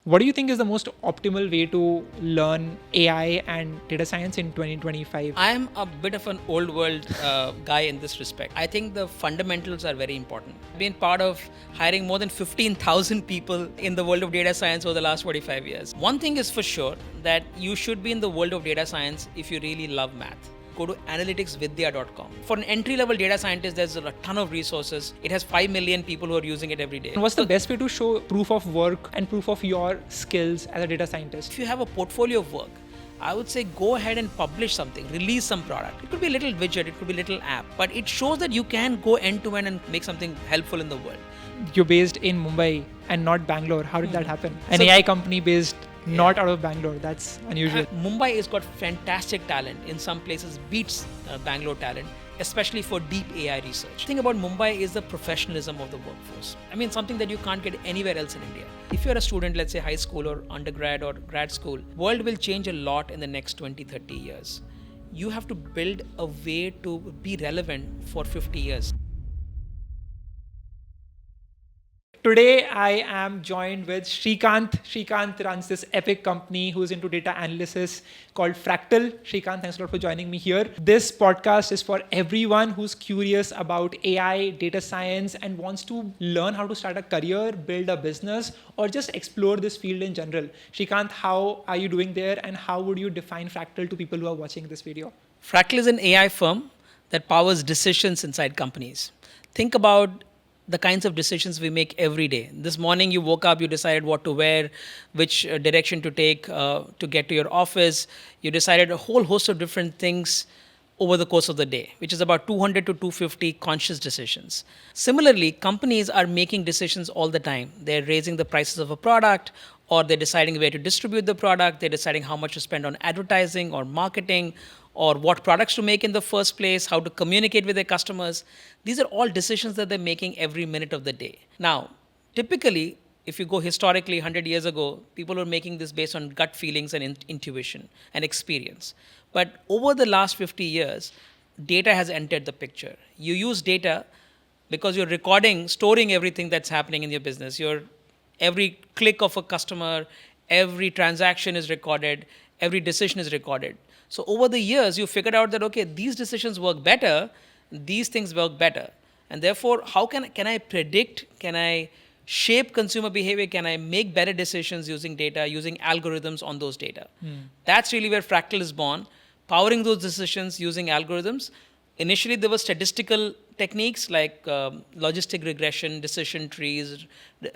What do you think is the most optimal way to learn AI and data science in 2025? I am a bit of an old world guy in this respect. I think the fundamentals are very important. I've been part of hiring more than 15,000 people in the world of data science over the last 45 years. One thing is for sure that you should be in the world of data science if you really love math. Go to analyticsvidya.com. For an entry-level data scientist, there's a ton of resources. It has 5 million people who are using it every day. And what's the best way to show proof of work and proof of your skills as a data scientist? If you have a portfolio of work, I would say go ahead and publish something, release some product. It could be a little widget, it could be a little app, but it shows that you can go end to end and make something helpful in the world. You're based in Mumbai and not Bangalore. How did that happen? An So- AI company based not out of Bangalore. That's unusual. Mumbai has got fantastic talent. In some places, beats Bangalore talent, especially for deep AI research. The thing about Mumbai is the professionalism of the workforce. I mean, something that you can't get anywhere else in India. If you're a student, let's say high school or undergrad or grad school, world will change a lot in the next 20, 30 years. You have to build a way to be relevant for 50 years. Today, I am joined with Shrikant. Shrikant runs this epic company who's into data analysis called Fractal. Shrikant, thanks a lot for joining me here. This podcast is for everyone who's curious about AI, data science, and wants to learn how to start a career, build a business, or just explore this field in general. Shrikant, how are you doing there, and how would you define Fractal to people who are watching this video? Fractal is an AI firm that powers decisions inside companies. Think about the kinds of decisions we make every day. This morning you woke up, you decided what to wear, which direction to take to get to your office. You decided a whole host of different things over the course of the day, which is about 200 to 250 conscious decisions. Similarly, companies are making decisions all the time. They're raising the prices of a product, or they're deciding where to distribute the product, they're deciding how much to spend on advertising or marketing, or what products to make in the first place, how to communicate with their customers. These are all decisions that they're making every minute of the day. Now, typically, if you go historically 100 years ago, people were making this based on gut feelings and intuition and experience. But over the last 50 years, data has entered the picture. You use data because you're recording, storing everything that's happening in your business. Every click of a customer, every transaction is recorded, every decision is recorded. So over the years, you figured out that, okay, these decisions work better, these things work better. And therefore, how can I predict, can I shape consumer behavior, can I make better decisions using data, using algorithms on those data? That's really where Fractal is born, powering those decisions using algorithms. Initially, there were statistical techniques like logistic regression, decision trees,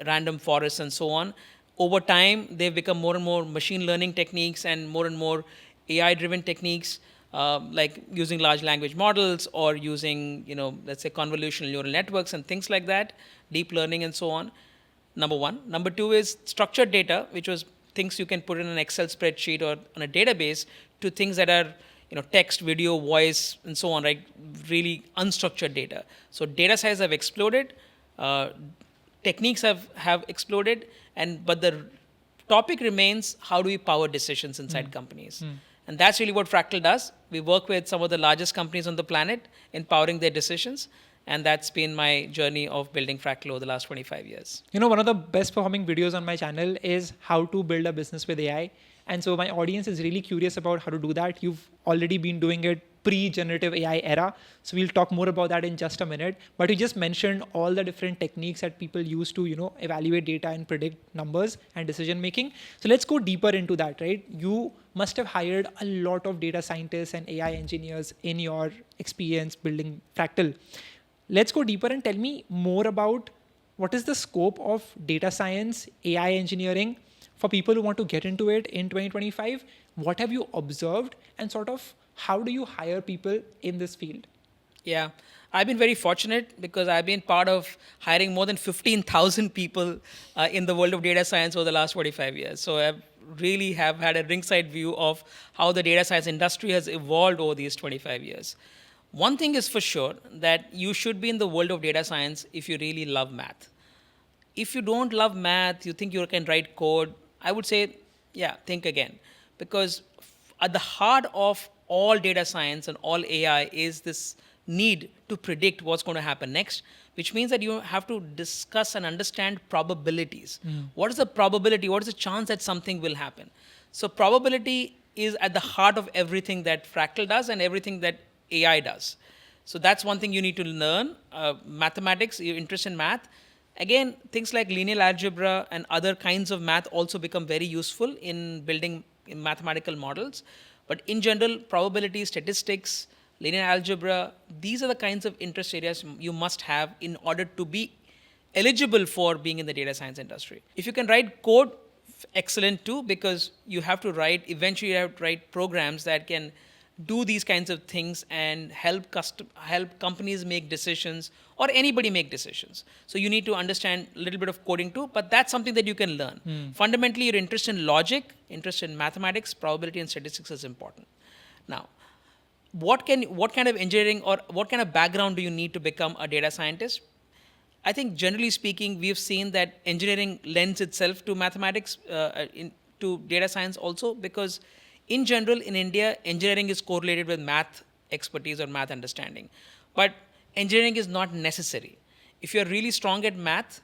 random forests, and so on. Over time, they've become more and more machine learning techniques and more AI-driven techniques, like using large language models or using, let's say convolutional neural networks and things like that, deep learning and so on. Number one. Number two is structured data, which was things you can put in an Excel spreadsheet or on a database, to things that are text, video, voice, and so on, right? Really unstructured data. So data size have exploded, techniques have exploded, but the topic remains, how do we power decisions inside companies? And that's really what Fractal does. We work with some of the largest companies on the planet in powering their decisions. And that's been my journey of building Fractal over the last 25 years. One of the best performing videos on my channel is how to build a business with AI. And so my audience is really curious about how to do that. You've already been doing it pre-generative AI era. So we'll talk more about that in just a minute. But you just mentioned all the different techniques that people use to, evaluate data and predict numbers and decision making. So let's go deeper into that, right? You must have hired a lot of data scientists and AI engineers in your experience building Fractal. Let's go deeper and tell me more about what is the scope of data science, AI engineering for people who want to get into it in 2025. What have you observed, and sort of how do you hire people in this field? Yeah, I've been very fortunate because I've been part of hiring more than 15,000 people in the world of data science over the last 45 years. So I really have had a ringside view of how the data science industry has evolved over these 25 years. One thing is for sure, that you should be in the world of data science if you really love math. If you don't love math, you think you can write code, I would say, yeah, think again. Because at the heart of all data science and all AI is this need to predict what's going to happen next, which means that you have to discuss and understand probabilities. What is the probability? What is the chance that something will happen? So probability is at the heart of everything that Fractal does and everything that AI does. So that's one thing you need to learn. Mathematics, your interest in math. Again, things like linear algebra and other kinds of math also become very useful in building mathematical models. But in general, probability, statistics, linear algebra, these are the kinds of interest areas you must have in order to be eligible for being in the data science industry. If you can write code, excellent too, because you have to write, eventually you have to write programs that can do these kinds of things and help companies make decisions or anybody make decisions. So you need to understand a little bit of coding too, but that's something that you can learn. Fundamentally, your interest in logic, interest in mathematics, probability and statistics is important. Now, what kind of engineering or what kind of background do you need to become a data scientist? I think generally speaking, we've seen that engineering lends itself to mathematics, to data science also, because in general, in India, engineering is correlated with math expertise or math understanding. But engineering is not necessary. If you're really strong at math,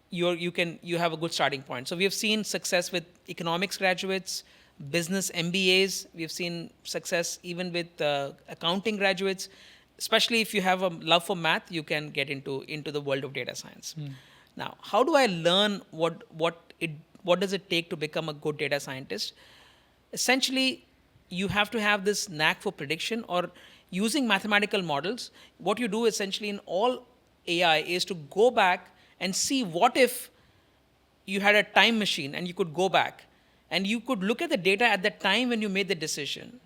you have a good starting point. So we have seen success with economics graduates, business MBAs. We've seen success even with accounting graduates. Especially if you have a love for math, you can get into the world of data science. Now, how do I learn what does it take to become a good data scientist? Essentially, you have to have this knack for prediction or using mathematical models. What you do essentially in all AI is to go back and see what if you had a time machine and you could go back and you could look at the data at the time when you made the decision.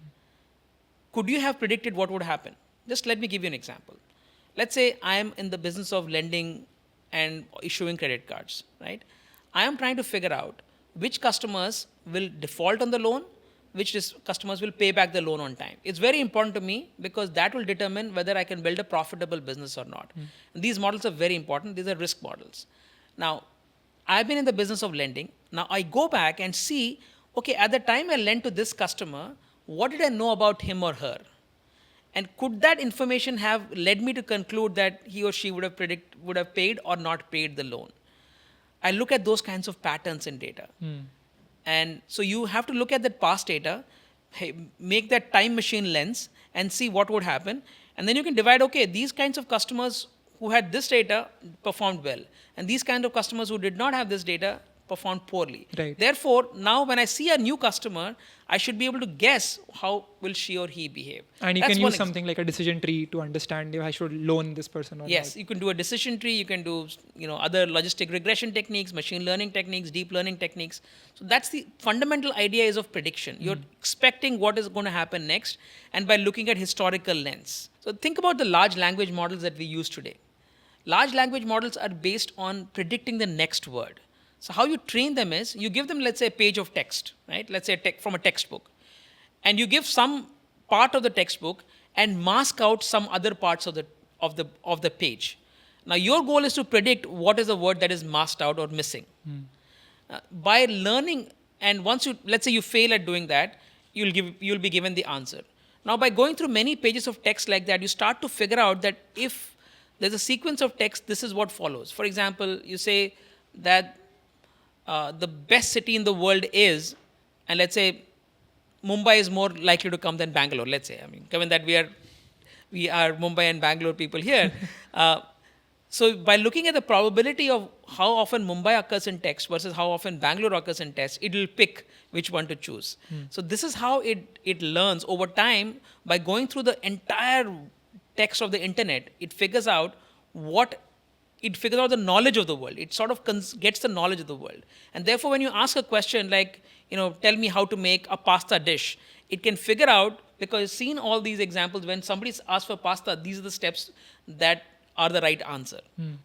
Could you have predicted what would happen? Just let me give you an example. Let's say I am in the business of lending and issuing credit cards, right? I am trying to figure out which customers will default on the loan, which customers will pay back the loan on time. It's very important to me because that will determine whether I can build a profitable business or not. And these models are very important. These are risk models. Now, I've been in the business of lending. Now, I go back and see, okay, at the time I lent to this customer, what did I know about him or her? And could that information have led me to conclude that he or she would have paid or not paid the loan? I look at those kinds of patterns in data. And so you have to look at that past data, make that time machine lens and see what would happen. And then you can divide, okay, these kinds of customers who had this data performed well. And these kinds of customers who did not have this data performed poorly. Right. Therefore, now when I see a new customer, I should be able to guess how will she or he behave. And you can use something like a decision tree to understand if I should loan this person or not. Yes, you can do a decision tree. You can do other logistic regression techniques, machine learning techniques, deep learning techniques. So that's the fundamental idea is of prediction. You're expecting what is going to happen next, and by looking at historical lens. So think about the large language models that we use today. Large language models are based on predicting the next word. So how you train them is you give them, let's say, a page of text, right? Let's say from a textbook, and you give some part of the textbook and mask out some other parts of the page. Now your goal is to predict what is the word that is masked out or missing. By learning, and once let's say you fail at doing that, you'll be given the answer. Now by going through many pages of text like that, you start to figure out that if there's a sequence of text, this is what follows. For example, you say that the best city in the world is, and let's say Mumbai is more likely to come than Bangalore, let's say. I mean, given that we are Mumbai and Bangalore people here. So by looking at the probability of how often Mumbai occurs in text versus how often Bangalore occurs in text, it will pick which one to choose. So this is how it learns over time. By going through the entire text of the internet, it figures out the knowledge of the world. It sort of gets the knowledge of the world. And therefore, when you ask a question like, tell me how to make a pasta dish, it can figure out, because it's seen all these examples, when somebody's asked for pasta, these are the steps that are the right answer.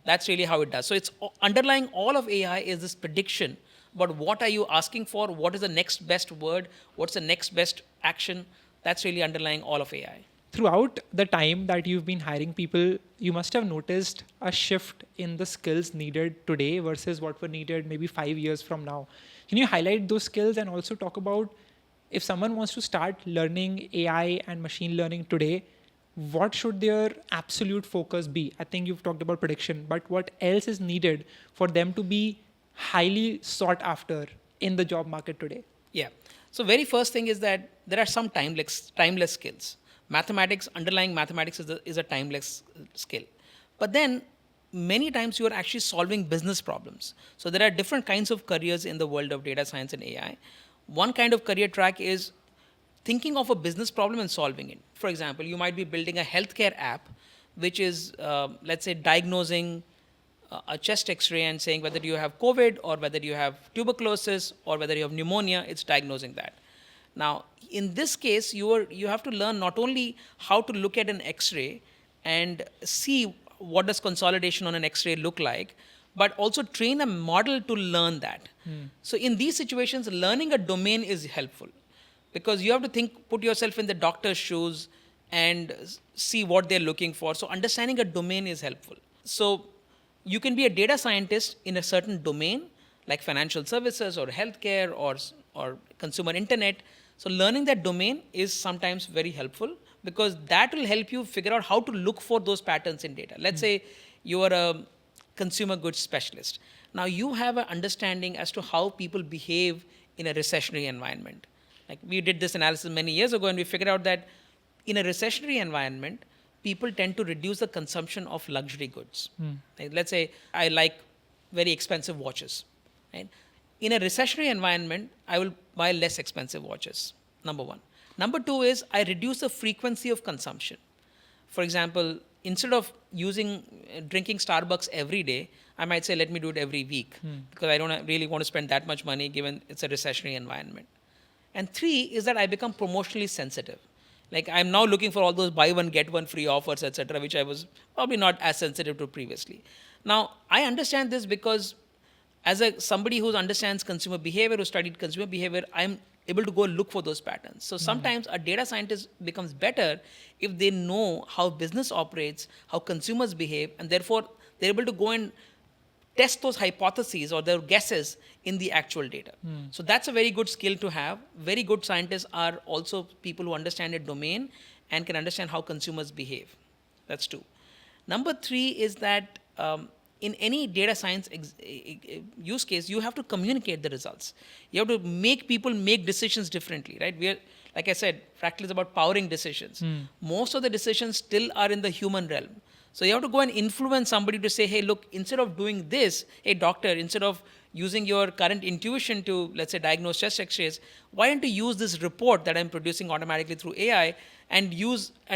That's really how it does. So it's underlying all of AI is this prediction about what are you asking for, what is the next best word, what's the next best action. That's really underlying all of AI. Throughout the time that you've been hiring people, you must have noticed a shift in the skills needed today versus what were needed maybe 5 years from now. Can you highlight those skills and also talk about if someone wants to start learning AI and machine learning today, what should their absolute focus be? I think you've talked about prediction, but what else is needed for them to be highly sought after in the job market today? Yeah. So very first thing is that there are some timeless skills. Mathematics, underlying mathematics is a timeless skill. But then many times you are actually solving business problems. So there are different kinds of careers in the world of data science and AI. One kind of career track is thinking of a business problem and solving it. For example, you might be building a healthcare app, which is, let's say, diagnosing a chest X-ray and saying whether you have COVID or whether you have tuberculosis or whether you have pneumonia. It's diagnosing that. Now, in this case, you have to learn not only how to look at an X-ray and see what does consolidation on an X-ray look like, but also train a model to learn that. So in these situations, learning a domain is helpful because you have to put yourself in the doctor's shoes and see what they're looking for. So understanding a domain is helpful. So you can be a data scientist in a certain domain, like financial services or healthcare or consumer internet. So learning that domain is sometimes very helpful because that will help you figure out how to look for those patterns in data. Let's say you are a consumer goods specialist. Now you have an understanding as to how people behave in a recessionary environment. Like we did this analysis many years ago and we figured out that in a recessionary environment, people tend to reduce the consumption of luxury goods. Like, let's say I like very expensive watches. Right? In a recessionary environment, I will buy less expensive watches, number one. Number two is I reduce the frequency of consumption. For example, instead of drinking Starbucks every day, I might say, let me do it every week because I don't really want to spend that much money given it's a recessionary environment. And three is that I become promotionally sensitive. Like I'm now looking for all those buy one, get one free offers, etc., which I was probably not as sensitive to previously. Now, I understand this because as somebody who understands consumer behavior, who studied consumer behavior, I'm able to go look for those patterns. So sometimes a data scientist becomes better if they know how business operates, how consumers behave, and therefore they're able to go and test those hypotheses or their guesses in the actual data. So that's a very good skill to have. Very good scientists are also people who understand a domain and can understand how consumers behave. That's two. Number three is that in any data science use case, you have to communicate the results. You have to make people make decisions differently, right? Like I said, Fractal is about powering decisions. Most of the decisions still are in the human realm. So you have to go and influence somebody to say, hey, look, instead of doing this, hey, doctor, instead of using your current intuition to, let's say, diagnose chest X-rays, why don't you use this report that I'm producing automatically through AI and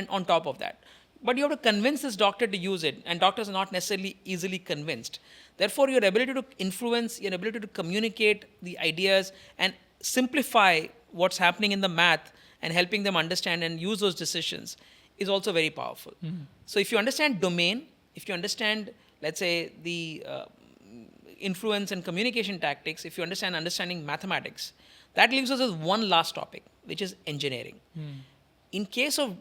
on top of that? But you have to convince this doctor to use it, and doctors are not necessarily easily convinced. Therefore, your ability to influence, your ability to communicate the ideas and simplify what's happening in the math and helping them understand and use those decisions is also very powerful. So if you understand domain, if you understand, let's say, the influence and communication tactics, if you understanding mathematics, that leaves us with one last topic, which is engineering. In case of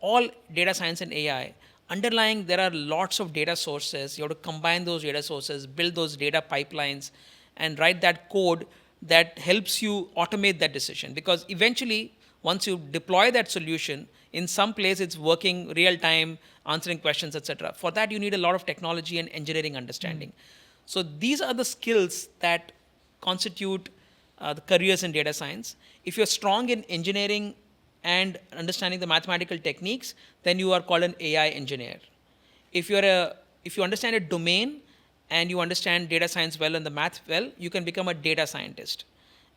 all data science and AI, underlying there are lots of data sources. You have to combine those data sources, build those data pipelines, and write that code that helps you automate that decision. Because eventually, once you deploy that solution, in some place it's working real time, answering questions, etc. For that, you need a lot of technology and engineering understanding. So these are the skills that constitute the careers in data science. If you're strong in engineering and understanding the mathematical techniques, then you are called an AI engineer. If you understand a domain and you understand data science well and the math well, you can become a data scientist.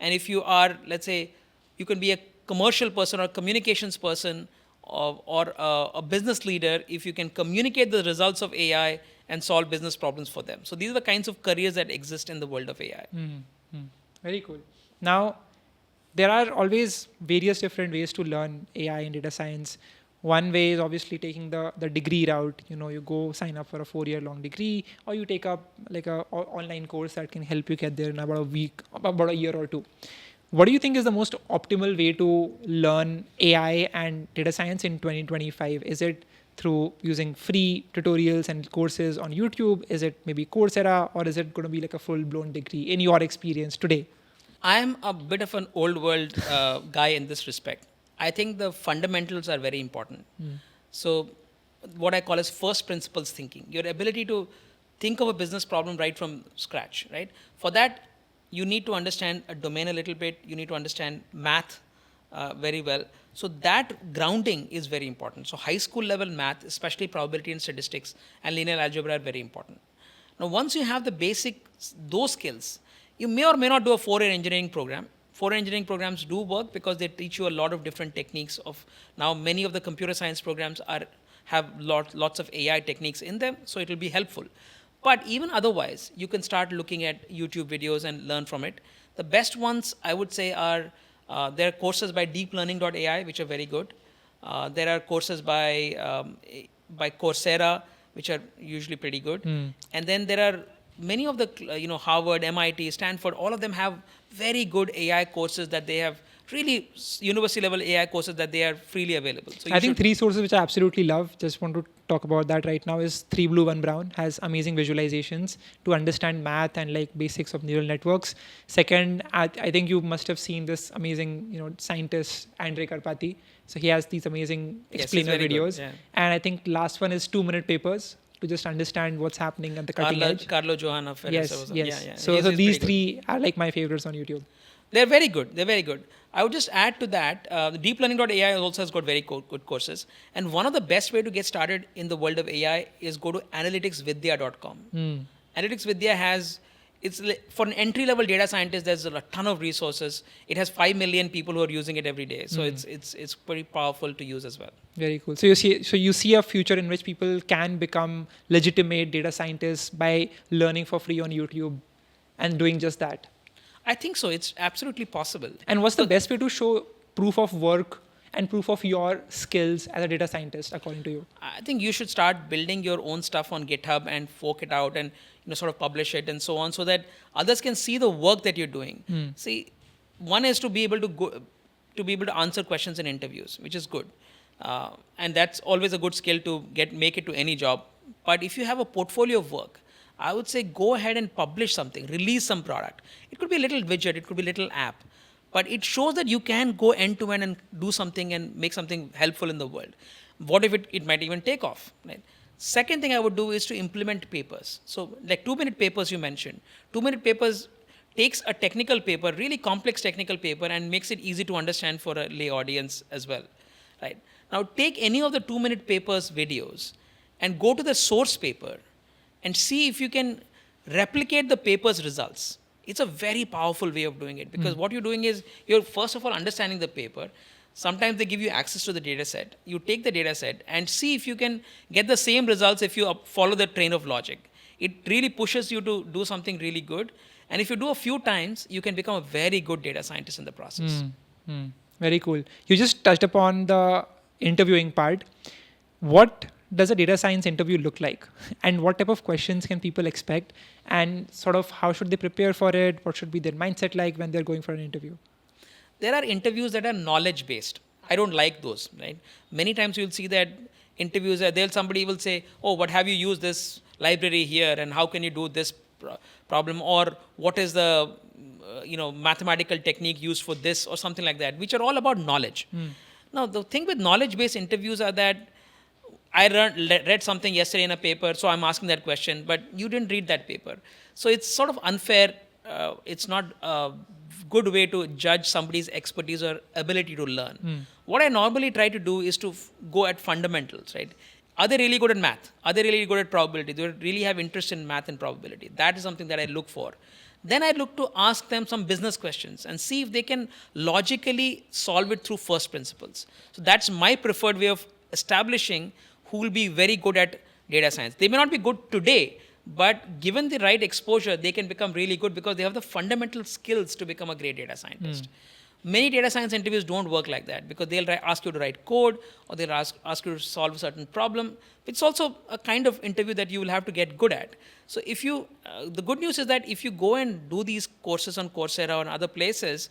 And if you are, let's say, you can be a commercial person or a communications person or a business leader if you can communicate the results of AI and solve business problems for them. So these are the kinds of careers that exist in the world of AI. Very cool. Now, there are always various different ways to learn AI and data science. One way is obviously taking the degree route. You go sign up for a 4-year-long degree, or you take up like a online course that can help you get there in about a year or two. What do you think is the most optimal way to learn AI and data science in 2025? Is it through using free tutorials and courses on YouTube? Is it maybe Coursera, or is it going to be like a full-blown degree in your experience today? I'm a bit of an old world guy in this respect. I think the fundamentals are very important. So what I call as first principles thinking, your ability to think of a business problem right from scratch, right? For that, you need to understand a domain a little bit. You need to understand math very well. So that grounding is very important. So high school level math, especially probability and statistics and linear algebra are very important. Now, once you have the basic, those skills, you may or may not do a 4-year engineering program. 4-year engineering programs do work because they teach you a lot of different techniques of, now many of the computer science programs have lots of AI techniques in them, so it will be helpful. But even otherwise, you can start looking at YouTube videos and learn from it. The best ones, I would say, are there are courses by deeplearning.ai, which are very good. There are courses by Coursera, which are usually pretty good. And then there are many of the, Harvard, MIT, Stanford, all of them have very good AI courses that they have, really university level AI courses that they are freely available. So I think 3 sources which I absolutely love, just want to talk about that right now, is 3 Blue 1 Brown, has amazing visualizations to understand math and like basics of neural networks. Second, I think you must have seen this amazing, scientist Andre Karpathy. So he has these amazing explainer videos. Yeah. And I think last one is 2-minute papers to just understand what's happening at the cutting edge. Carlo Johan of Yes. Yeah. So these 3 are like my favorites on YouTube. They're very good. They're very good. I would just add to that, the deeplearning.ai also has got very good courses. And one of the best way to get started in the world of AI is go to analyticsvidya.com. Analytics Vidya has, for an entry-level data scientist, there's a ton of resources. It has 5 million people who are using it every day. So it's pretty powerful to use as well. Very cool. So you see a future in which people can become legitimate data scientists by learning for free on YouTube and doing just that. I think so. It's absolutely possible. And what's the best way to show proof of work and proof of your skills as a data scientist, according to you? I think you should start building your own stuff on GitHub and fork it out and sort of publish it and so on, so that others can see the work that you're doing. See, one is to be able to answer questions in interviews, which is good, and that's always a good skill to make it to any job. But if you have a portfolio of work, I would say go ahead and publish something, release some product. It could be a little widget, it could be a little app, but it shows that you can go end to end and do something and make something helpful in the world. What if it might even take off, right? Second thing I would do is to implement papers. So like 2-minute papers you mentioned. 2-minute papers takes a technical paper, really complex technical paper, and makes it easy to understand for a lay audience as well, right? Now take any of the 2-minute papers videos and go to the source paper and see if you can replicate the paper's results. It's a very powerful way of doing it, because what you're doing is you're first of all understanding the paper. Sometimes they give you access to the data set. You take the data set and see if you can get the same results if you follow the train of logic. It really pushes you to do something really good. And if you do a few times, you can become a very good data scientist in the process. Very cool. You just touched upon the interviewing part. What does a data science interview look like? And what type of questions can people expect? And sort of how should they prepare for it? What should be their mindset like when they're going for an interview? There are interviews that are knowledge based. I don't like those, right? Many times you'll see that interviews somebody will say, oh, what have you used this library here, and how can you do this problem, or what is the mathematical technique used for this, or something like that, which are all about knowledge. Now the thing with knowledge based interviews are that I read something yesterday in a paper, so I'm asking that question, but you didn't read that paper. So it's sort of unfair. It's not a good way to judge somebody's expertise or ability to learn. What I normally try to do is to go at fundamentals, right? Are they really good at math? Are they really good at probability? Do they really have interest in math and probability? That is something that I look for. Then I look to ask them some business questions and see if they can logically solve it through first principles. So that's my preferred way of establishing who will be very good at data science. They may not be good today, but given the right exposure, they can become really good because they have the fundamental skills to become a great data scientist. Many data science interviews don't work like that, because they'll ask you to write code, or they'll ask you to solve a certain problem. It's also a kind of interview that you will have to get good at. So if you, the good news is that if you go and do these courses on Coursera or other places,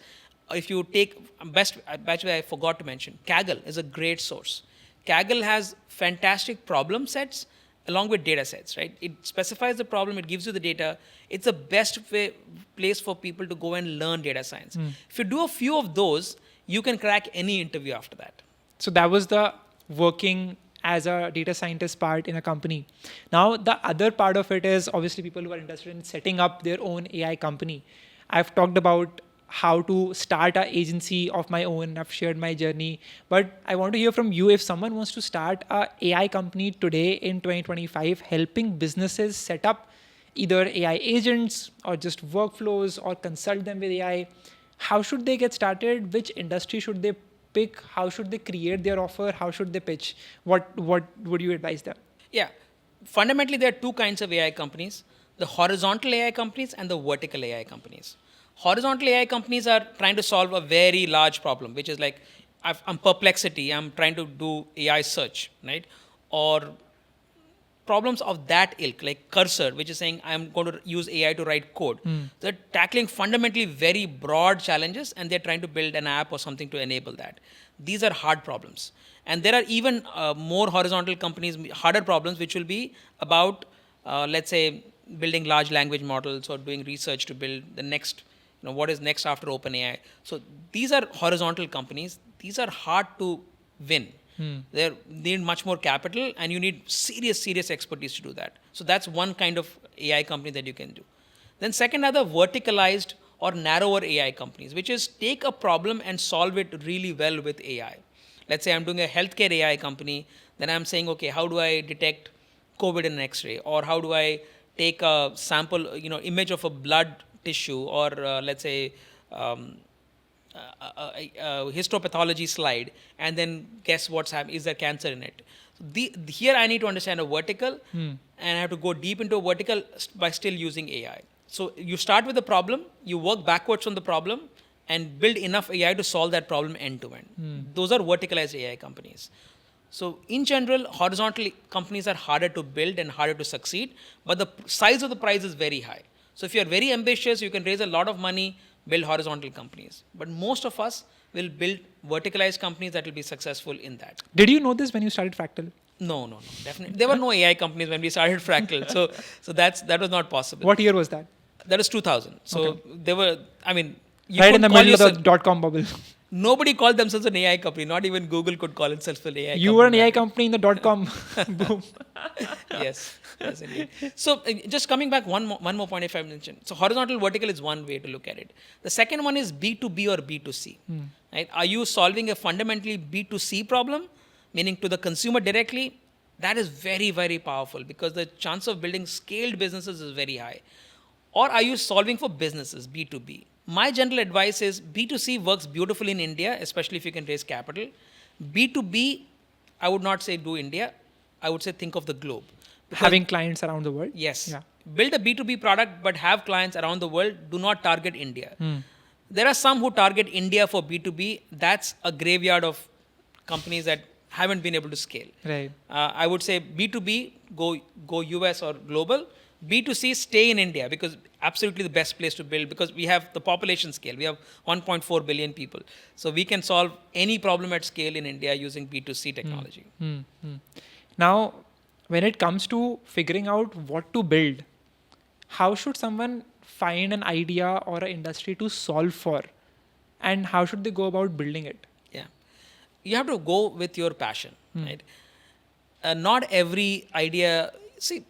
if you take, I forgot to mention, Kaggle is a great source. Kaggle has fantastic problem sets along with data sets, right? It specifies the problem, it gives you the data. It's the best place for people to go and learn data science. If you do a few of those, you can crack any interview after that. So that was the working as a data scientist part in a company. Now, the other part of it is obviously people who are interested in setting up their own AI company. I've talked about how to start an agency of my own. I've shared my journey, but I want to hear from you. If someone wants to start a AI company today in 2025, helping businesses set up either AI agents or just workflows or consult them with AI, how should they get started? Which industry should they pick? How should they create their offer? How should they pitch? What would you advise them? Yeah. Fundamentally, there are two kinds of AI companies: the horizontal AI companies and the vertical AI companies. Horizontal AI companies are trying to solve a very large problem, which is like I'm perplexity, I'm trying to do AI search, right? Or problems of that ilk, like Cursor, which is saying I'm going to use AI to write code. They're tackling fundamentally very broad challenges, and they're trying to build an app or something to enable that. These are hard problems. And there are even more horizontal companies, harder problems, which will be about, let's say, building large language models or doing research to build the next, what is next after OpenAI. So these are horizontal companies. These are hard to win. They need much more capital, and you need serious expertise to do that. So that's one kind of AI company that you can do. Then second are the verticalized or narrower AI companies, which is take a problem and solve it really well with AI. Let's say I'm doing a healthcare AI company, then I'm saying, okay, how do I detect COVID in an X-ray, or how do I take a sample, image of a blood tissue, or let's say histopathology slide, and then guess what's happening, is there cancer in it? Here I need to understand a vertical, and I have to go deep into a vertical by still using AI. So you start with the problem, you work backwards from the problem, and build enough AI to solve that problem end to end. Those are verticalized AI companies. So in general, horizontal companies are harder to build and harder to succeed, but the size of the prize is very high. So if you're very ambitious, you can raise a lot of money, build horizontal companies. But most of us will build verticalized companies that will be successful in that. Did you know this when you started Fractal? No, definitely. There were no AI companies when we started Fractal. So that was not possible. What year was that? That was 2000. So Okay. There were, you Right in the could call middle of the yourself- .com bubble. Nobody called themselves an AI company. Not even Google could call itself an AI company. You were an AI company in the .com boom. Yes, indeed. So just coming back, one more point if I mention. So horizontal vertical is one way to look at it. The second one is B2B or B2C. Right? Are you solving a fundamentally B2C problem, meaning to the consumer directly? That is very, very powerful, because the chance of building scaled businesses is very high. Or are you solving for businesses, B2B? My general advice is B2C works beautifully in India, especially if you can raise capital. B2B, I would not say do India. I would say think of the globe. Because Having clients around the world. Yes. Yeah. Build a B2B product, but have clients around the world. Do not target India. There are some who target India for B2B. That's a graveyard of companies that haven't been able to scale. Right. I would say B2B, go US or global. B2C, stay in India, because absolutely the best place to build, because we have the population scale. We have 1.4 billion people. So we can solve any problem at scale in India using B2C technology. Now, when it comes to figuring out what to build, how should someone find an idea or an industry to solve for? And how should they go about building it? Yeah. You have to go with your passion, right? Not every idea, see,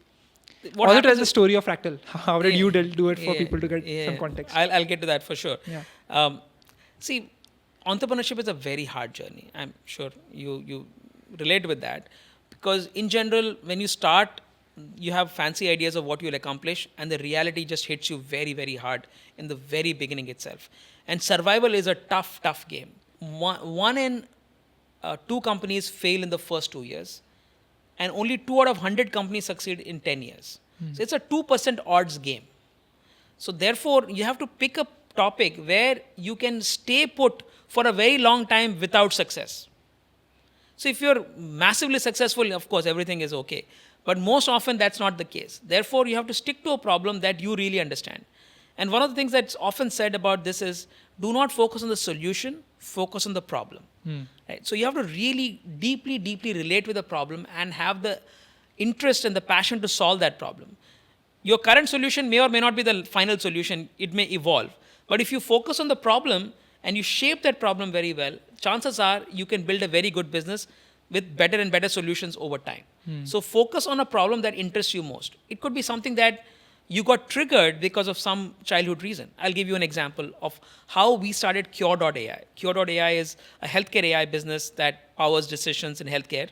what Also, happens tells the is- story of Fractal. How did you do it for Yeah, people to get yeah. some context? I'll get to that for sure. Yeah. See, entrepreneurship is a very hard journey. I'm sure you relate with that, because in general, when you start, you have fancy ideas of what you'll accomplish, and the reality just hits you very, very hard in the very beginning itself. And survival is a tough game. One in two companies fail in the first 2 years, and only 2 out of 100 companies succeed in 10 years. So it's a 2% odds game. So therefore, you have to pick a topic where you can stay put for a very long time without success. So if you're massively successful, of course, everything is okay. But most often, that's not the case. Therefore, you have to stick to a problem that you really understand. And one of the things that's often said about this is, do not focus on the solution, focus on the problem. Right? So you have to really deeply relate with the problem and have the interest and the passion to solve that problem. Your current solution may or may not be the final solution. It may evolve. But if you focus on the problem and you shape that problem very well, chances are you can build a very good business with better and better solutions over time. So focus on a problem that interests you most. It could be something that you got triggered because of some childhood reason. I'll give you an example of how we started Cure.ai. Cure.ai is a healthcare AI business that powers decisions in healthcare.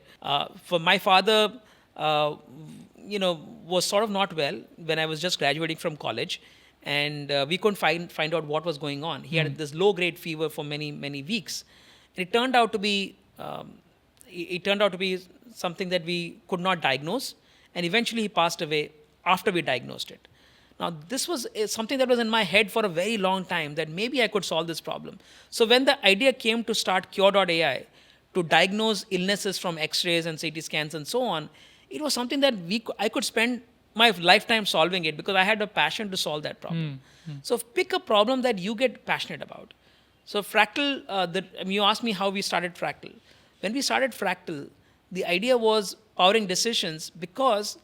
For my father, was sort of not well when I was just graduating from college, and we couldn't find out what was going on. He had this low grade fever for many weeks, and it turned out to be something that we could not diagnose, and eventually he passed away after we diagnosed it. Now, this was something that was in my head for a very long time, that maybe I could solve this problem. So when the idea came to start Cure.ai to diagnose illnesses from X-rays and CT scans and so on, it was something that I could spend my lifetime solving it, because I had a passion to solve that problem. So pick a problem that you get passionate about. So Fractal, you asked me how we started Fractal. When we started Fractal, the idea was powering decisions, because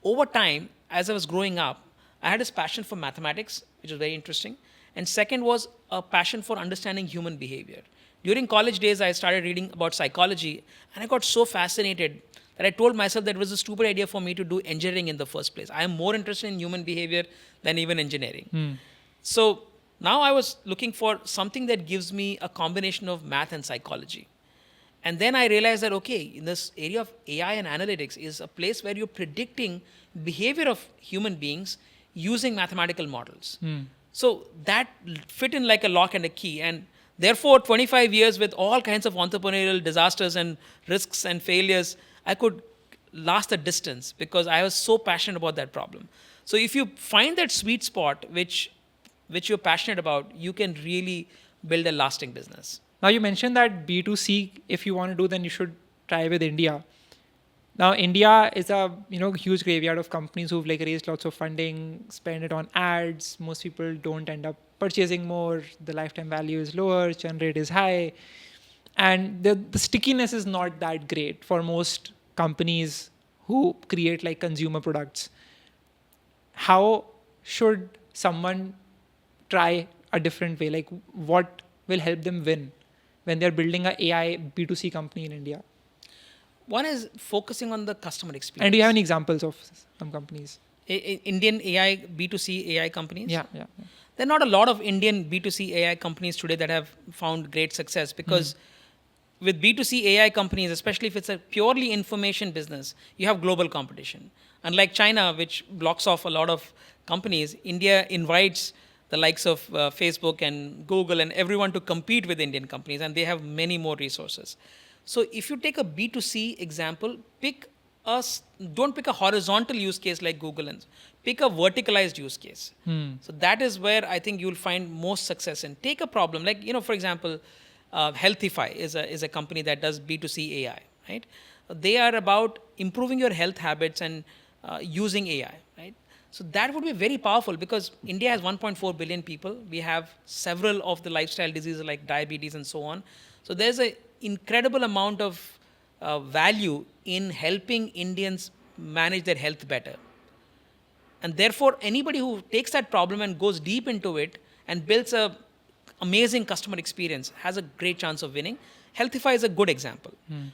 over time, as I was growing up, I had this passion for mathematics, which was very interesting. And second was a passion for understanding human behavior. During college days, I started reading about psychology, and I got so fascinated that I told myself that it was a stupid idea for me to do engineering in the first place. I am more interested in human behavior than even engineering. So now I was looking for something that gives me a combination of math and psychology. And then I realized that, okay, in this area of AI and analytics is a place where you're predicting behavior of human beings using mathematical models. So that fit in like a lock and a key. And therefore, 25 years with all kinds of entrepreneurial disasters and risks and failures, I could last the distance because I was so passionate about that problem. So if you find that sweet spot, which you're passionate about, you can really build a lasting business. Now you mentioned that B2C, if you want to do, then you should try with India. Now India is a huge graveyard of companies who've like raised lots of funding, spend it on ads. Most people don't end up purchasing more. The lifetime value is lower, churn rate is high, and the stickiness is not that great for most companies who create like consumer products. How should someone try a different way? Like what will help them win when they're building a AI B2C company in India? One is focusing on the customer experience. And do you have any examples of some companies? Indian AI, B2C AI companies? Yeah. There are not a lot of Indian B2C AI companies today that have found great success, because with B2C AI companies, especially if it's a purely information business, you have global competition. Unlike China, which blocks off a lot of companies, India invites the likes of Facebook and Google and everyone to compete with Indian companies, and they have many more resources. So if you take a B2C example, don't pick a horizontal use case like Google, and pick a verticalized use case. So that is where I think you'll find most success in. Take a problem like, for example, Healthify is a company that does B2C AI, right? They are about improving your health habits and using AI, right? So that would be very powerful, because India has 1.4 billion people. We have several of the lifestyle diseases like diabetes and so on. So there's an incredible amount of value in helping Indians manage their health better. And therefore, anybody who takes that problem and goes deep into it and builds a amazing customer experience has a great chance of winning. Healthify is a good example.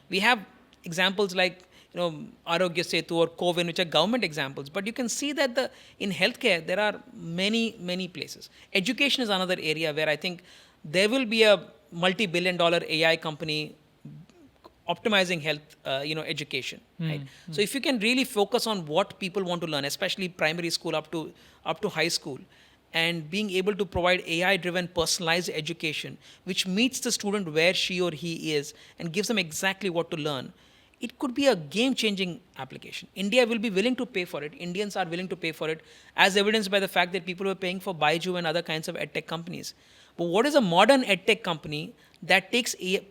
We have examples like Arogya Setu or Covin, which are government examples. But you can see that in healthcare, there are many places. Education is another area where I think there will be a multi-billion-dollar AI company optimizing health, education. Right? So if you can really focus on what people want to learn, especially primary school up to high school, and being able to provide AI-driven personalized education, which meets the student where she or he is and gives them exactly what to learn, it could be a game-changing application. India will be willing to pay for it. Indians are willing to pay for it, as evidenced by the fact that people were paying for Baiju and other kinds of edtech companies. But what is a modern edtech company that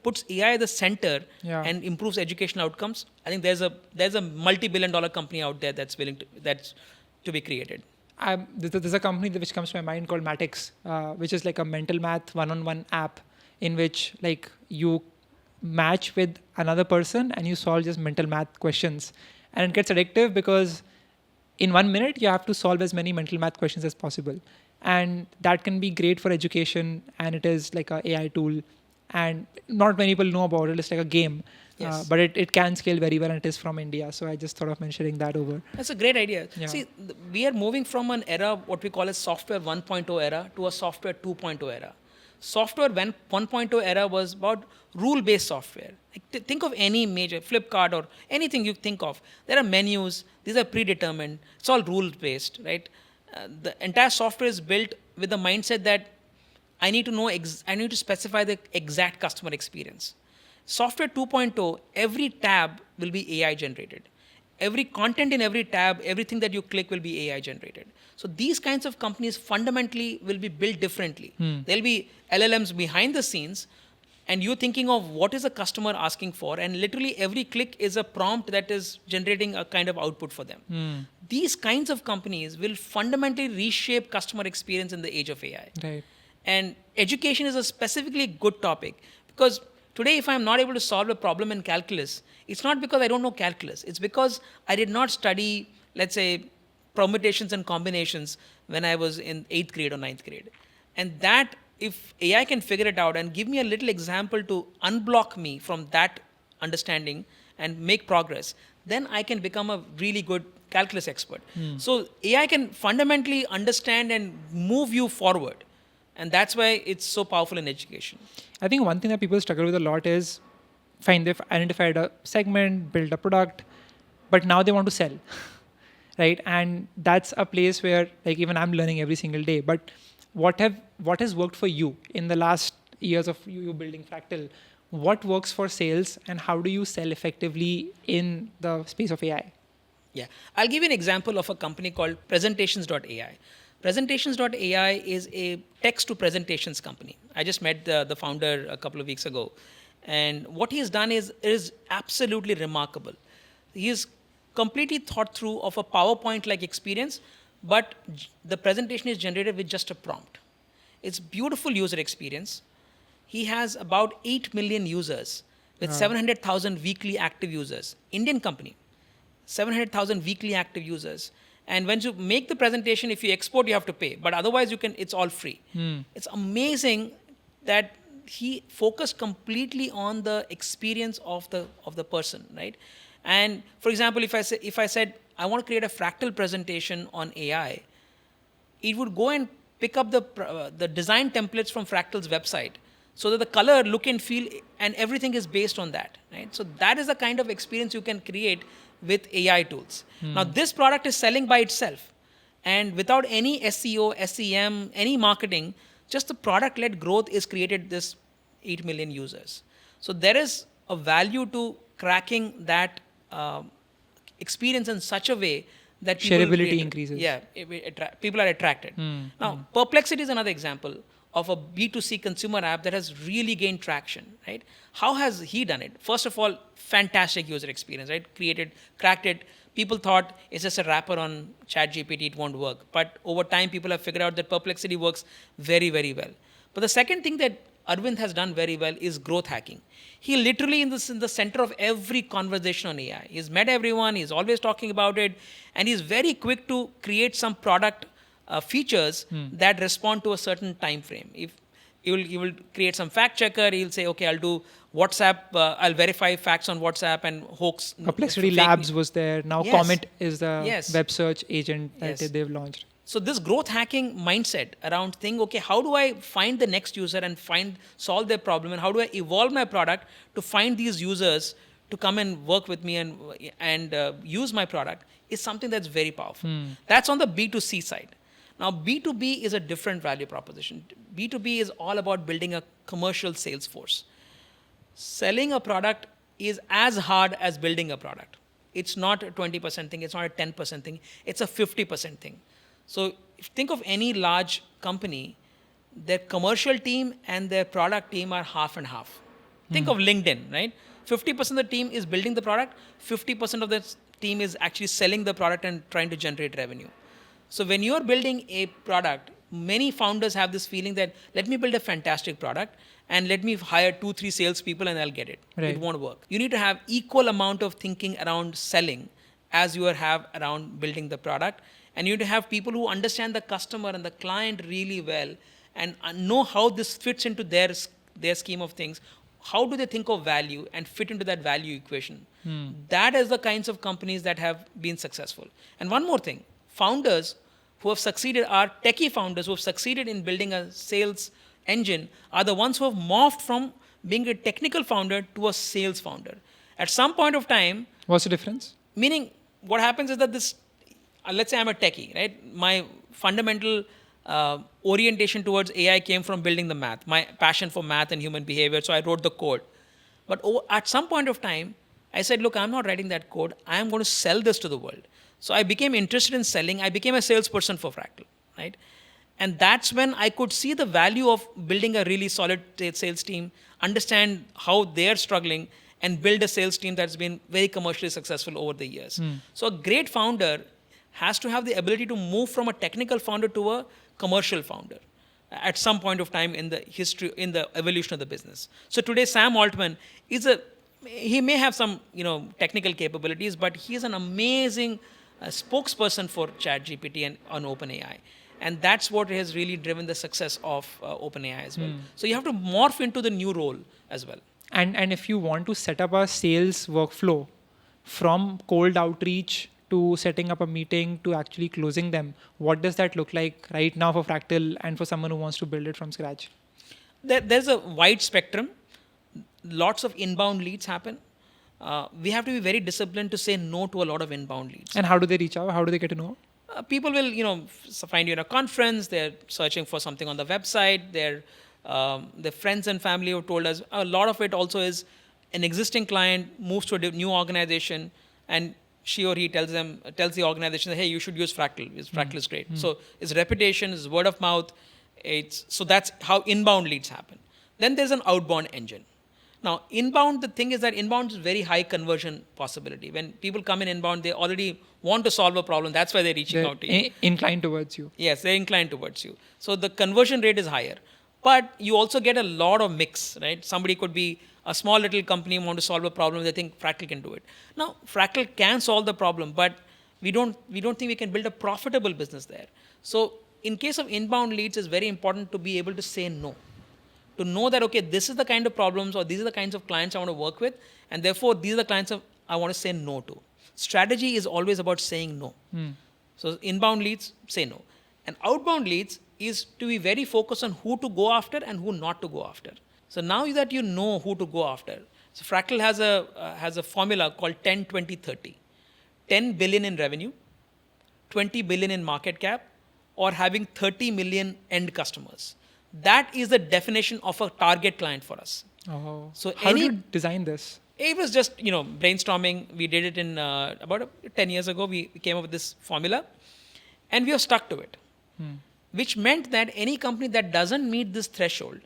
puts AI at the center and improves educational outcomes? I think there's a multi-billion-dollar company out there that's to be created. There's a company which comes to my mind called Matix, which is like a mental math one-on-one app in which like you match with another person and you solve just mental math questions. And it gets addictive because in 1 minute, you have to solve as many mental math questions as possible. And that can be great for education, and it is like a AI tool. And not many people know about it. It's like a game Yes. But it can scale very well and it is from India. So I just thought of mentioning that over. That's a great idea. Yeah. See, we are moving from an era, what we call a software 1.0 era, to a software 2.0 era. Software 1.0 era was about rule-based software. Like think of any major Flipkart or anything you think of. There are menus. These are predetermined. It's all rule-based, right? The entire software is built with the mindset that I need to know. I need to specify the exact customer experience. Software 2.0, every tab will be AI generated. Every content in every tab, everything that you click will be AI generated. So these kinds of companies fundamentally will be built differently. There'll be LLMs behind the scenes, and you're thinking of what is a customer asking for, and literally every click is a prompt that is generating a kind of output for them. These kinds of companies will fundamentally reshape customer experience in the age of AI. Right. And education is a specifically good topic because today, if I'm not able to solve a problem in calculus, it's not because I don't know calculus. It's because I did not study, let's say, permutations and combinations when I was in 8th grade or 9th grade. And that, if AI can figure it out and give me a little example to unblock me from that understanding and make progress, then I can become a really good calculus expert. So AI can fundamentally understand and move you forward. And that's why it's so powerful in education. I think one thing that people struggle with a lot is fine, they've identified a segment, built a product, but now they want to sell. Right? And that's a place where like even I'm learning every single day. But what has worked for you in the last years of you building Fractal? What works for sales and how do you sell effectively in the space of AI? Yeah. I'll give you an example of a company called presentations.ai. Presentations.ai is a text to presentations company. I just met the founder a couple of weeks ago. And what he has done is absolutely remarkable. He is completely thought through of a PowerPoint-like experience, but the presentation is generated with just a prompt. It's beautiful user experience. He has about 8 million users with 700,000 weekly active users. Indian company, 700,000 weekly active users. And when you make the presentation, if you export, you have to pay. But otherwise, it's all free. It's amazing that he focused completely on the experience of the person, right? And for example, if I said I want to create a fractal presentation on AI, it would go and pick up the design templates from Fractal's website, so that the color, look and feel, and everything is based on that, right? So that is the kind of experience you can create with AI tools. Now, this product is selling by itself, and without any SEO, SEM, any marketing, just the product-led growth is created this 8 million users. So there is a value to cracking that experience in such a way that shareability increases. Yeah, people are attracted. Now, Perplexity is another example of a B2C consumer app that has really gained traction, right? How has he done it? First of all, fantastic user experience, right? Cracked it. People thought it's just a wrapper on ChatGPT, it won't work. But over time, people have figured out that Perplexity works very, very well. But the second thing that Arvind has done very well is growth hacking. He literally in the center of every conversation on AI. He's met everyone, he's always talking about it, and he's very quick to create some product features that respond to a certain time frame. If he will create some fact checker, he'll say, okay, I'll do WhatsApp, I'll verify facts on WhatsApp and hoax. Perplexity Labs was there. Now Yes. Comet is the Yes. web search agent that Yes. they've launched. So this growth hacking mindset around think, okay, how do I find the next user and solve their problem, and how do I evolve my product to find these users to come and work with me and use my product is something that's very powerful. That's on the B2C side. Now, B2B is a different value proposition. B2B is all about building a commercial sales force. Selling a product is as hard as building a product. It's not a 20% thing. It's not a 10% thing. It's a 50% thing. So if you think of any large company, their commercial team and their product team are half and half. Think of LinkedIn, right? 50% of the team is building the product. 50% of the team is actually selling the product and trying to generate revenue. So when you're building a product, many founders have this feeling that let me build a fantastic product and let me hire 2-3 salespeople and I'll get it. Right. It won't work. You need to have equal amount of thinking around selling as you have around building the product. And you need to have people who understand the customer and the client really well and know how this fits into their scheme of things. how do they think of value and fit into that value equation? That is the kinds of companies that have been successful. And one more thing, founders who have succeeded are techie founders who have succeeded in building a sales engine are the ones who have morphed from being a technical founder to a sales founder. At some point of time, What's the difference? meaning what happens is that this, let's say I'm a techie, right? My fundamental orientation towards AI came from building the math, my passion for math and human behavior. So I wrote the code. But at some point of time, I said, look, I'm not writing that code. I am going to sell this to the world. So I became interested in selling. I became a salesperson for Fractal, right? And that's when I could see the value of building a really solid sales team, understand how they're struggling, and build a sales team that's been very commercially successful over the years. So a great founder has to have the ability to move from a technical founder to a commercial founder at some point of time in the history, in the evolution of the business. So today, Sam Altman he may have some, technical capabilities, but he is an amazing spokesperson for ChatGPT and on OpenAI. And that's what has really driven the success of OpenAI as well. So you have to morph into the new role as well. And if you want to set up a sales workflow from cold outreach to setting up a meeting to actually closing them, what does that look like right now for Fractal and for someone who wants to build it from scratch? There's a wide spectrum. Lots of inbound leads happen. We have to be very disciplined to say no to a lot of inbound leads. And how do they reach out? How do they get to know? People will, find you in a conference. They're searching for something on the website. Their friends and family have told us a lot of it also is an existing client moves to a new organization, and she or he tells the organization that, hey, you should use Fractal. Fractal is great. So it's reputation, it's word of mouth. So that's how inbound leads happen. Then there's an outbound engine. Now, inbound, the thing is that inbound is very high conversion possibility. When people come in inbound, they already want to solve a problem. That's why they're reaching out to you. Inclined towards you. Yes, they're inclined towards you. So the conversion rate is higher. But you also get a lot of mix, right? Somebody could be a small little company, want to solve a problem. They think Fractal can do it. Now, Fractal can solve the problem, but we don't think we can build a profitable business there. So in case of inbound leads, it's very important to be able to say no. To know that, okay, this is the kind of problems or these are the kinds of clients I want to work with, and therefore these are the clients I want to say no to. Strategy is always about saying no. So inbound leads, say no. And outbound leads is to be very focused on who to go after and who not to go after. So now that you know who to go after, so Fractal has a formula called 10, 20, 30. 10 billion in revenue, 20 billion in market cap, or having 30 million end customers. That is the definition of a target client for us. Oh. So how did you design this? It was just, brainstorming. We did it in about 10 years ago. We came up with this formula, and we are stuck to it. Which meant that any company that doesn't meet this threshold,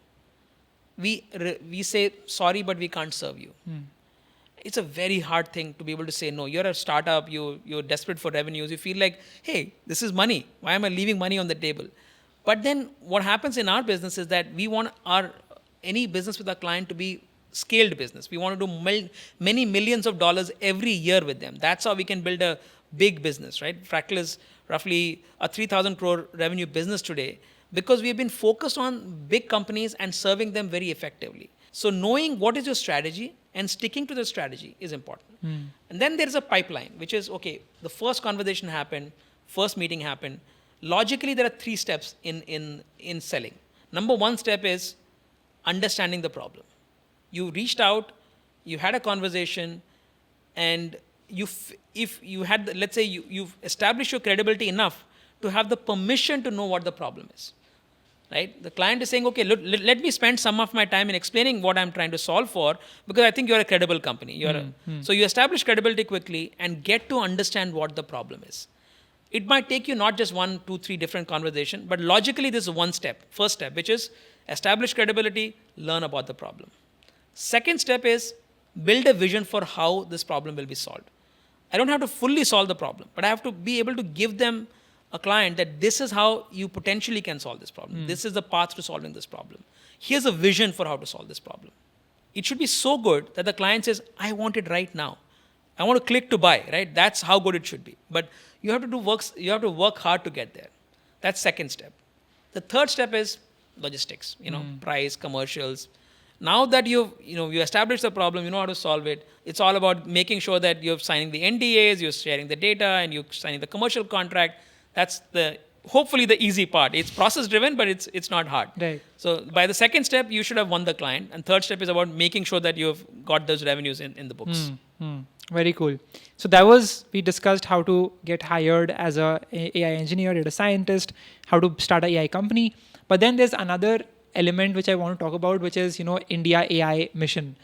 we say, sorry, but we can't serve you. It's a very hard thing to be able to say no. You're a startup, you're desperate for revenues. You feel like, hey, this is money. Why am I leaving money on the table? But then what happens in our business is that we want any business with our client to be scaled business. We want to do many millions of dollars every year with them. That's how we can build a big business, right? Fractal is roughly a 3,000 crore revenue business today because we have been focused on big companies and serving them very effectively. So knowing what is your strategy and sticking to the strategy is important. And then there's a pipeline, which is, okay, the first conversation happened, first meeting happened. Logically, there are 3 steps in selling. Number 1 step is understanding the problem. You reached out, you had a conversation, and if you had, let's say you've established your credibility enough to have the permission to know what the problem is, right? The client is saying, okay, let me spend some of my time in explaining what I'm trying to solve for, because I think you're a credible company. So you establish credibility quickly and get to understand what the problem is. It might take you not just 1, 2, 3 different conversations, but logically this is one step, first step, which is establish credibility, learn about the problem. Second step is build a vision for how this problem will be solved. I don't have to fully solve the problem, but I have to be able to give them a client that this is how you potentially can solve this problem. This is the path to solving this problem. Here's a vision for how to solve this problem. It should be so good that the client says, I want it right now. I want to click to buy, right? That's how good it should be. But you have to work hard to get there. That's second step. The third step is logistics, price, commercials. Now that you established the problem, you know how to solve it. It's all about making sure that you're signing the NDAs, you're sharing the data, and you're signing the commercial contract. That's the hopefully the easy part. It's process driven, but it's not hard. Right. So by the second step, you should have won the client, and third step is about making sure that you've got those revenues in the books. Very cool. So that was, we discussed how to get hired as a AI engineer, data scientist, how to start a AI company. But then there's another element which I want to talk about, which is, India AI mission.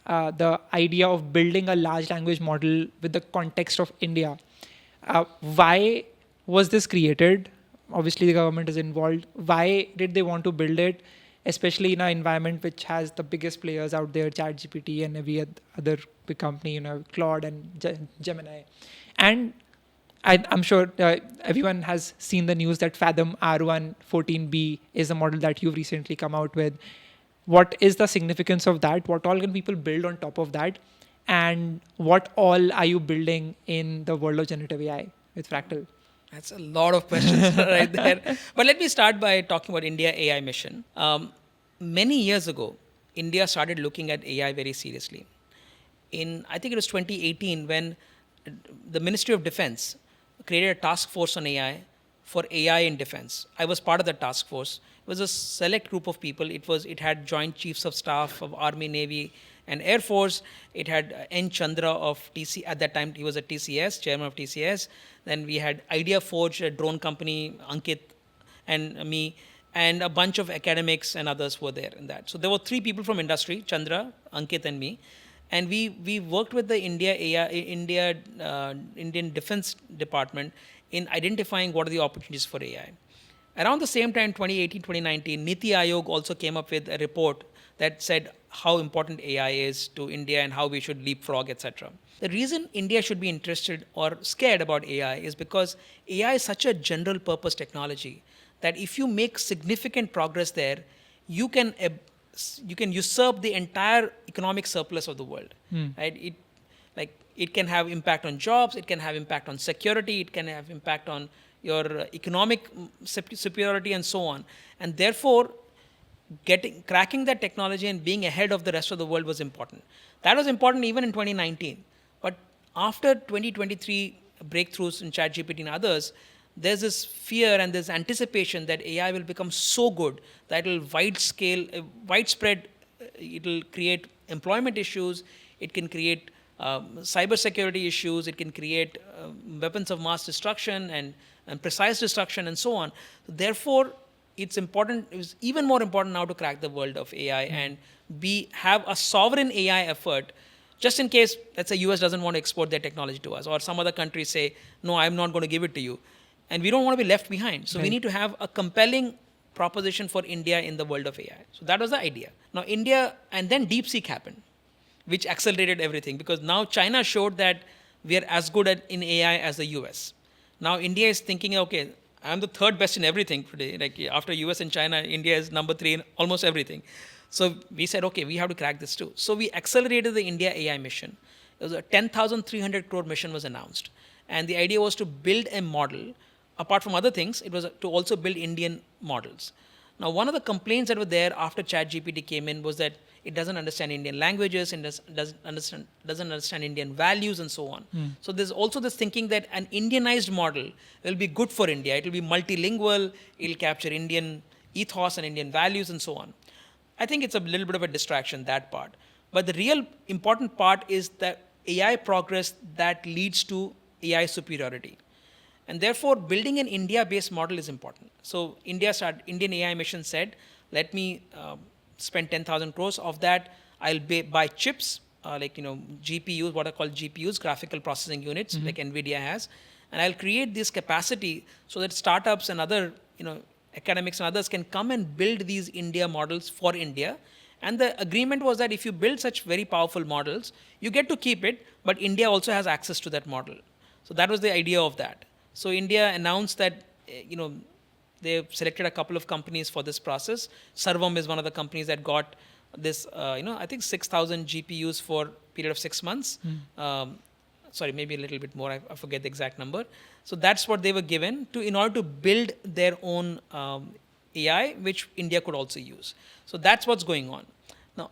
The idea of building a large language model with the context of India. Why was this created? Obviously, the government is involved. Why did they want to build it, especially in an environment which has the biggest players out there, ChatGPT and every other big company, Claude and Gemini. And I'm sure everyone has seen the news that Fathom R114B is a model that you've recently come out with. What is the significance of that? What all can people build on top of that? And what all are you building in the world of generative AI with Fractal? That's a lot of questions right there. But let me start by talking about India AI mission. Many years ago, India started looking at AI very seriously. I think it was 2018 when the Ministry of Defense created a task force on AI for AI in defense. I was part of that task force. It was a select group of people. It had Joint Chiefs of Staff of Army, Navy, and Air Force. It had N. Chandra of TC. At that time, he was at TCS, chairman of TCS. Then we had Idea Forge, a drone company, Ankit and me, and a bunch of academics and others were there in that. So there were three people from industry: Chandra, Ankit, and me. And we worked with the Indian Defense Department in identifying what are the opportunities for AI. Around the same time, 2018, 2019, Niti Aayog also came up with a report that said how important AI is to India and how we should leapfrog, etc. The reason India should be interested or scared about AI is because AI is such a general purpose technology that if you make significant progress there, you can usurp the entire economic surplus of the world. Right? It can have impact on jobs, it can have impact on security, it can have impact on your economic superiority and so on. And therefore, cracking that technology and being ahead of the rest of the world was important. That was important even in 2019. But after 2023 breakthroughs in ChatGPT and others, there's this fear and this anticipation that AI will become so good that it will widespread, it will create employment issues, it can create cybersecurity issues, it can create weapons of mass destruction and precise destruction and so on. Therefore, it's even more important now to crack the world of AI and have a sovereign AI effort, just in case, let's say, US doesn't want to export their technology to us, or some other countries say, no, I'm not going to give it to you. And we don't want to be left behind. So we need to have a compelling proposition for India in the world of AI. So that was the idea. Now India, and then DeepSeek happened, which accelerated everything, because now China showed that we are as good in AI as the US. Now India is thinking, okay, I'm the third best in everything today. Like after US and China, India is number 3 in almost everything. So we said, okay, we have to crack this too. So we accelerated the India AI mission. It was a 10,300 crore mission was announced. And the idea was to build a model. Apart from other things, it was to also build Indian models. Now, one of the complaints that were there after ChatGPT came in was that it doesn't understand Indian languages, and doesn't understand Indian values, and so on. So there's also this thinking that an Indianized model will be good for India. It will be multilingual. It will capture Indian ethos and Indian values, and so on. I think it's a little bit of a distraction, that part. But the real important part is that AI progress that leads to AI superiority. And therefore, building an India-based model is important. So Indian AI mission said, let me spend 10,000 crores. Of that, I'll buy chips, GPUs, what are called GPUs, graphical processing units, like NVIDIA has. And I'll create this capacity so that startups and other, academics and others can come and build these India models for India. And the agreement was that if you build such very powerful models, you get to keep it, but India also has access to that model. So that was the idea of that. So India announced that, they've selected a couple of companies for this process. Sarvam is one of the companies that got this, I think 6,000 GPUs for a period of 6 months. Sorry, maybe a little bit more. I forget the exact number. So that's what they were given in order to build their own AI, which India could also use. So that's what's going on. Now,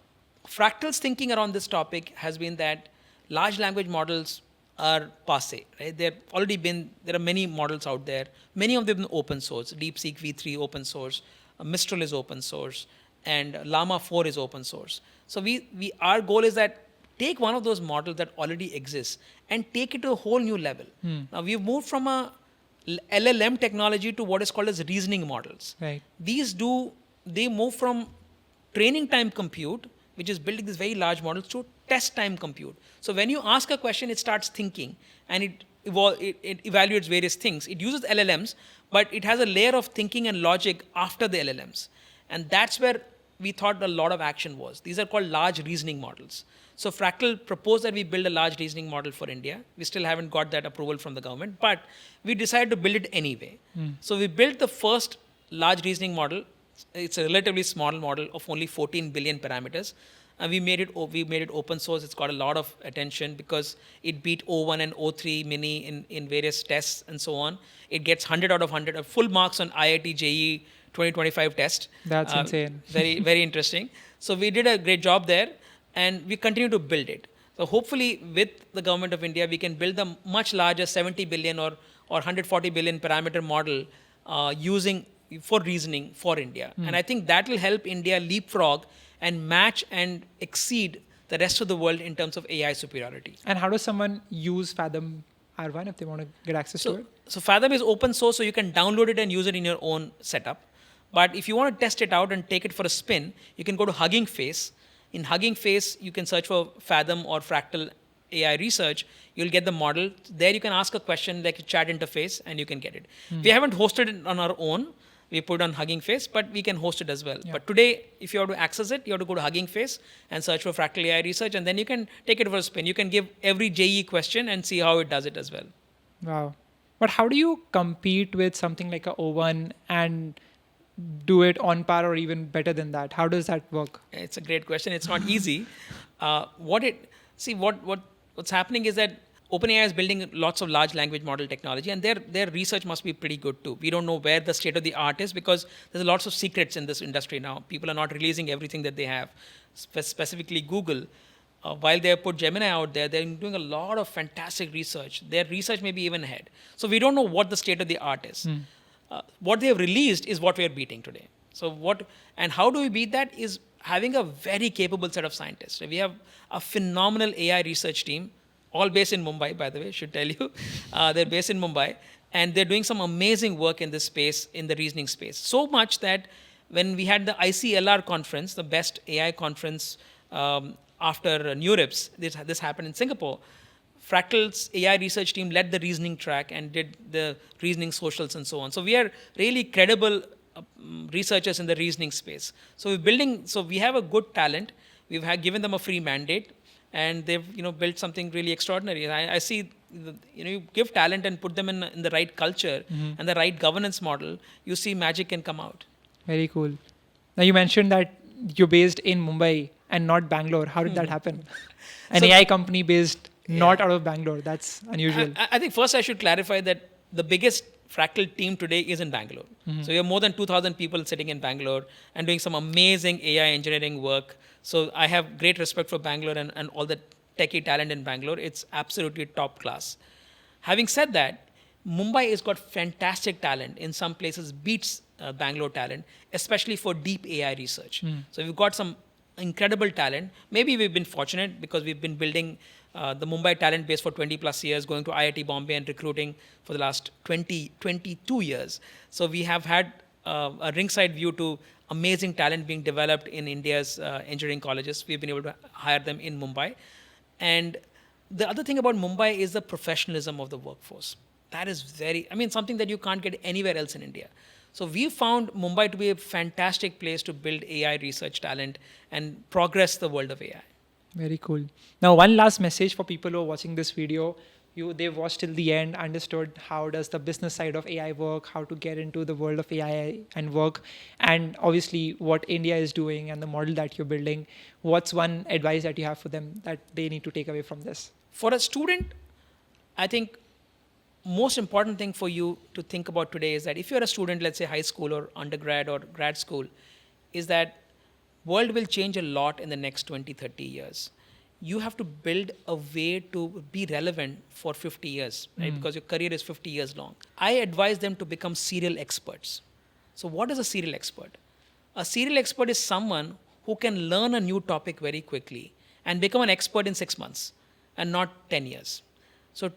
Fractal's thinking around this topic has been that large language models are passe, right? There are many models out there. Many of them open source. DeepSeek V3 open source, Mistral is open source, and Llama 4 is open source. So our goal is that take one of those models that already exists and take it to a whole new level. Now we've moved from a LLM technology to what is called as reasoning models. Right. They move from training time compute, which is building these very large models, to test time compute. So when you ask a question, it starts thinking and it evaluates various things. It uses LLMs, but it has a layer of thinking and logic after the LLMs. And that's where we thought a lot of action was. These are called large reasoning models. So Fractal proposed that we build a large reasoning model for India. We still haven't got that approval from the government, but we decided to build it anyway. So we built the first large reasoning model. It's a relatively small model of only 14 billion parameters. And we made it open source. It's got a lot of attention because it beat O1 and O3 mini in various tests and so on. It gets 100 out of 100, full marks on IIT JEE 2025 test. That's insane. Very, very interesting. So we did a great job there and we continue to build it. So hopefully with the government of India, we can build a much larger 70 billion or 140 billion parameter model using for reasoning for India. And I think that will help India leapfrog and match and exceed the rest of the world in terms of AI superiority. And how does someone use Fathom R1 if they want to get access to it? So Fathom is open source, so you can download it and use it in your own setup. But if you want to test it out and take it for a spin, you can go to Hugging Face. In Hugging Face, you can search for Fathom or Fractal AI research. You'll get the model. There you can ask a question like a chat interface and you can get it. We haven't hosted it on our own. We put on Hugging Face, but we can host it as well. Yeah. But today, if you have to access it, you have to go to Hugging Face and search for Fractal AI research, and then you can take it for a spin. You can give every JE question and see how it does it as well. Wow. But how do you compete with something like a O1 and do it on par or even better than that? How does that work? It's a great question. It's not easy. What's happening is that OpenAI is building lots of large language model technology, and their research must be pretty good too. We don't know where the state of the art is because there's lots of secrets in this industry now. People are not releasing everything that they have. Specifically Google, while they have put Gemini out there, they're doing a lot of fantastic research. Their research may be even ahead. So we don't know what the state of the art is. What they have released is what we are beating today. And how do we beat that is having a very capable set of scientists. We have a phenomenal AI research team, all based in Mumbai, by the way, should tell you. They're based in Mumbai, and they're doing some amazing work in this space, in the reasoning space. So much that when we had the ICLR conference, the best AI conference after NeurIPS, this happened in Singapore, Fractal's AI research team led the reasoning track and did the reasoning socials and so on. So we are really credible researchers in the reasoning space. So we have a good talent. We've given them a free mandate. And they've built something really extraordinary. I see, you give talent and put them in the right culture and the right governance model, you see magic can come out. Very cool. Now you mentioned that you're based in Mumbai and not Bangalore. How did that happen? An AI company based not out of Bangalore. That's unusual. I think first I should clarify that the biggest Fractal team today is in Bangalore. So we have more than 2,000 people sitting in Bangalore and doing some amazing AI engineering work. So I have great respect for Bangalore and all the techie talent in Bangalore. It's absolutely top class. Having said that, Mumbai has got fantastic talent. In some places beats Bangalore talent, especially for deep AI research. So we've got some incredible talent. Maybe we've been fortunate because we've been building the Mumbai talent base for 20 plus years, going to IIT Bombay and recruiting for the last 22 years. So we have had a ringside view to amazing talent being developed in India's engineering colleges. We've been able to hire them in Mumbai. And the other thing about Mumbai is the professionalism of the workforce. That is something that you can't get anywhere else in India. So we found Mumbai to be a fantastic place to build AI research talent and progress the world of AI. Very cool. Now, one last message for people who are watching this video. They've watched till the end, understood how does the business side of AI work, how to get into the world of AI and work, and obviously what India is doing and the model that you're building. What's one advice that you have for them that they need to take away from this? For a student, I think most important thing for you to think about today is that if you're a student, let's say high school or undergrad or grad school, is that world will change a lot in the next 20, 30 years. You have to build a way to be relevant for 50 years, right? Because your career is 50 years long. I advise them to become serial experts. So what is a serial expert? A serial expert is someone who can learn a new topic very quickly and become an expert in 6 months and not 10 years. So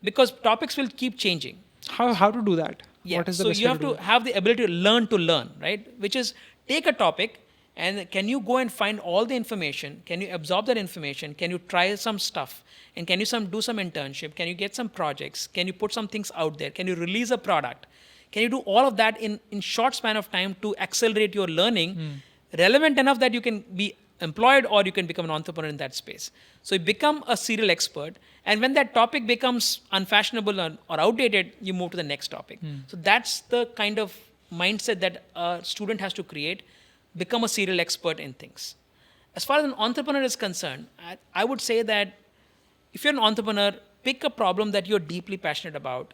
because topics will keep changing. How to do that? Yeah. What is the So best you way have do to that? have the ability to learn, right? Which is take a topic and can you go and find all the information? Can you absorb that information? Can you try some stuff? And can you do some internship? Can you get some projects? Can you put some things out there? Can you release a product? Can you do all of that in short span of time to accelerate your learning relevant enough that you can be employed or you can become an entrepreneur in that space? So you become a serial expert, and when that topic becomes unfashionable or outdated, you move to the next topic. So that's the kind of mindset that a student has to create, become a serial expert in things. As far as an entrepreneur is concerned, I would say that if you're an entrepreneur, pick a problem that you're deeply passionate about,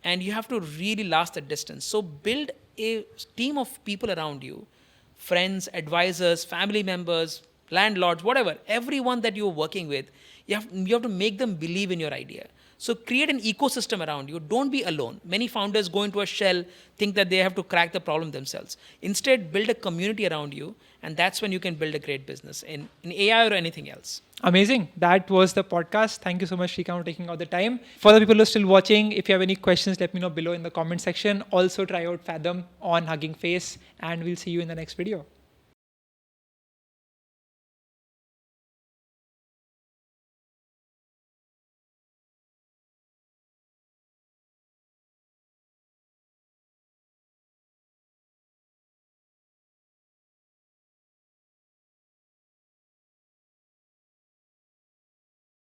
and you have to really last the distance. So build a team of people around you, friends, advisors, family members, landlords, whatever, everyone that you're working with, you have to make them believe in your idea. So create an ecosystem around you. Don't be alone. Many founders go into a shell, think that they have to crack the problem themselves. Instead, build a community around you, and that's when you can build a great business in AI or anything else. Amazing. That was the podcast. Thank you so much, Shrikant, for taking out the time. For the people who are still watching, if you have any questions, let me know below in the comment section. Also, try out Fathom on Hugging Face, and we'll see you in the next video.